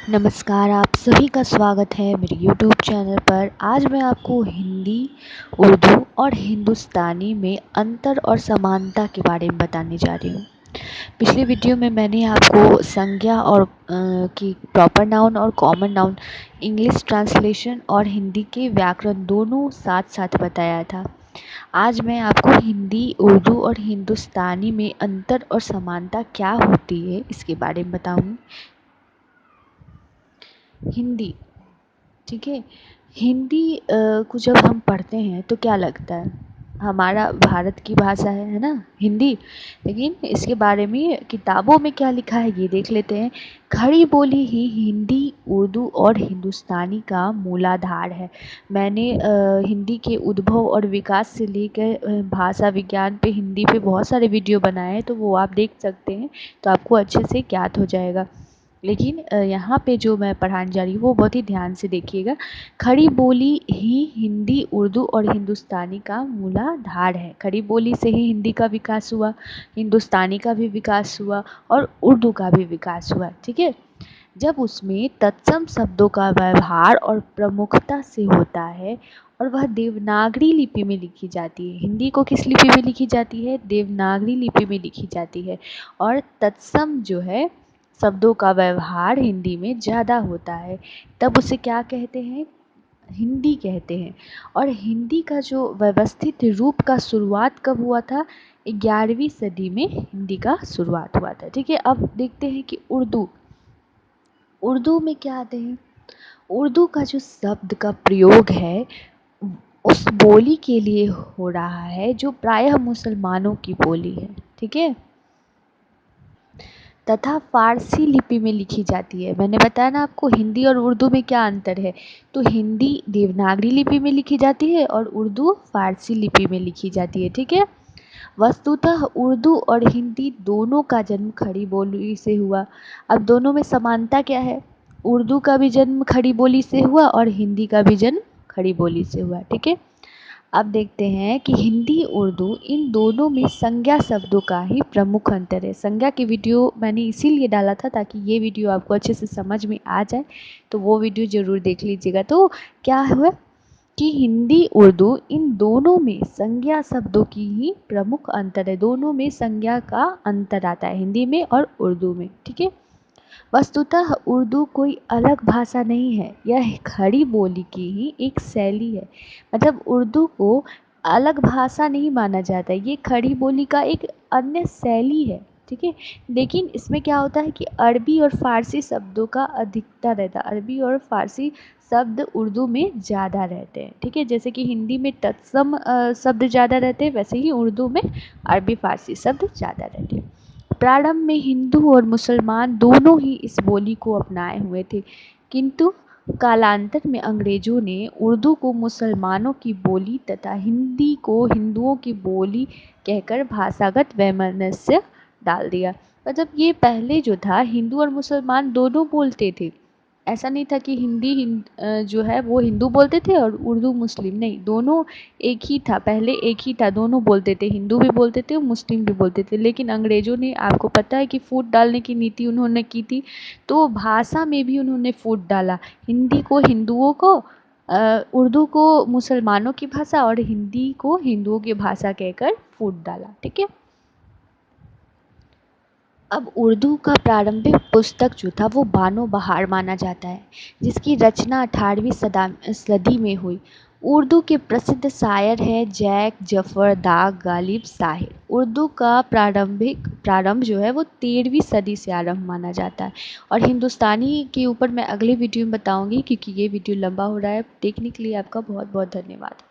नमस्कार, आप सभी का स्वागत है मेरे YouTube चैनल पर। आज मैं आपको हिंदी, उर्दू और हिंदुस्तानी में अंतर और समानता के बारे में बताने जा रही हूँ। पिछले वीडियो में मैंने आपको संज्ञा और की प्रॉपर नाउन और कॉमन नाउन, इंग्लिश ट्रांसलेशन और हिंदी के व्याकरण दोनों साथ साथ बताया था। आज मैं आपको हिंदी, उर्दू और हिंदुस्तानी में अंतर और समानता क्या होती है इसके बारे में बताऊँगी। हिंदी, ठीक है। हिंदी को जब हम पढ़ते हैं तो क्या लगता है, हमारा भारत की भाषा है ना हिंदी। लेकिन इसके बारे में किताबों में क्या लिखा है ये देख लेते हैं। खड़ी बोली ही हिंदी, उर्दू और हिंदुस्तानी का मूलाधार है। मैंने हिंदी के उद्भव और विकास से लेकर भाषा विज्ञान पे, हिंदी पे बहुत सारे वीडियो बनाए हैं, तो वो आप देख सकते हैं, तो आपको अच्छे से ज्ञात हो जाएगा। लेकिन यहाँ पे जो मैं पढ़ाने जा रही हूँ वो बहुत ही ध्यान से देखिएगा। खड़ी बोली ही हिंदी, उर्दू और हिंदुस्तानी का मूलाधार है। खड़ी बोली से ही हिंदी का विकास हुआ, हिंदुस्तानी का भी विकास हुआ और उर्दू का भी विकास हुआ, ठीक है। जब उसमें तत्सम शब्दों का व्यवहार और प्रमुखता से होता है और वह देवनागरी लिपि में लिखी जाती है। हिंदी को किस लिपि में लिखी जाती है? देवनागरी लिपि में लिखी जाती है। और तत्सम जो है शब्दों का व्यवहार हिंदी में ज़्यादा होता है, तब उसे क्या कहते हैं? हिंदी कहते हैं। और हिंदी का जो व्यवस्थित रूप का शुरुआत कब हुआ था? 11वीं सदी में हिंदी का शुरुआत हुआ था, ठीक है। अब देखते हैं कि उर्दू, उर्दू में क्या आते हैं। उर्दू का जो शब्द का प्रयोग है उस बोली के लिए हो रहा है जो प्रायः मुसलमानों की बोली है, ठीक है, तथा फारसी लिपि में लिखी जाती है। मैंने बताया ना आपको हिंदी और उर्दू में क्या अंतर है। तो हिंदी देवनागरी लिपि में लिखी जाती है और उर्दू फारसी लिपि में लिखी जाती है, ठीक है। वस्तुतः उर्दू और हिंदी दोनों का जन्म खड़ी बोली से हुआ। अब दोनों में समानता क्या है? उर्दू का भी जन्म खड़ी बोली से हुआ और हिंदी का भी जन्म खड़ी बोली से हुआ, ठीक है। अब देखते हैं कि हिंदी, उर्दू इन दोनों में संज्ञा शब्दों का ही प्रमुख अंतर है। संज्ञा की वीडियो मैंने इसीलिए डाला था ताकि ये वीडियो आपको अच्छे से समझ में आ जाए, तो वो वीडियो ज़रूर देख लीजिएगा। तो क्या हुआ कि हिंदी, उर्दू इन दोनों में संज्ञा शब्दों की ही प्रमुख अंतर है। दोनों में संज्ञा का अंतर आता है, हिंदी में और उर्दू में, ठीक है। वस्तुतः उर्दू कोई अलग भाषा नहीं है, यह खड़ी बोली की ही एक शैली है। मतलब उर्दू को अलग भाषा नहीं माना जाता है, ये खड़ी बोली का एक अन्य शैली है, ठीक है। लेकिन इसमें क्या होता है कि अरबी और फारसी शब्दों का अधिकता रहता है। अरबी और फारसी शब्द उर्दू में ज़्यादा रहते हैं, ठीक है। जैसे कि हिंदी में तत्सम शब्द ज़्यादा रहते हैं, वैसे ही उर्दू में अरबी फारसी शब्द ज़्यादा रहते हैं। प्रारंभ में हिंदू और मुसलमान दोनों ही इस बोली को अपनाए हुए थे, किंतु कालांतर में अंग्रेजों ने उर्दू को मुसलमानों की बोली तथा हिंदी को हिंदुओं की बोली कहकर भाषागत वैमनस्य डाल दिया। मतलब ये पहले जो था हिंदू और मुसलमान दोनों बोलते थे। ऐसा नहीं था कि जो है वो हिंदू बोलते थे और उर्दू मुस्लिम, नहीं, दोनों एक ही था। पहले एक ही था, दोनों बोलते थे, हिंदू भी बोलते थे और मुस्लिम भी बोलते थे। लेकिन अंग्रेज़ों ने, आपको पता है कि फूट डालने की नीति उन्होंने की थी, तो भाषा में भी उन्होंने फूट डाला। हिंदी को हिंदुओं को, उर्दू को मुसलमानों की भाषा और हिंदी को हिंदुओं की भाषा कहकर फूट डाला, ठीक है। अब उर्दू का प्रारंभिक पुस्तक जो था वो बानो बहार माना जाता है, जिसकी रचना 18वीं सदी में हुई। उर्दू के प्रसिद्ध शायर हैं जैक, जफ़र, दाग, गालिब, साहिर। उर्दू का प्रारंभ जो है वो 13वीं सदी से आरंभ माना जाता है। और हिंदुस्तानी के ऊपर मैं अगले वीडियो में बताऊंगी, क्योंकि ये वीडियो लंबा हो रहा है। देखने के लिए आपका बहुत बहुत धन्यवाद।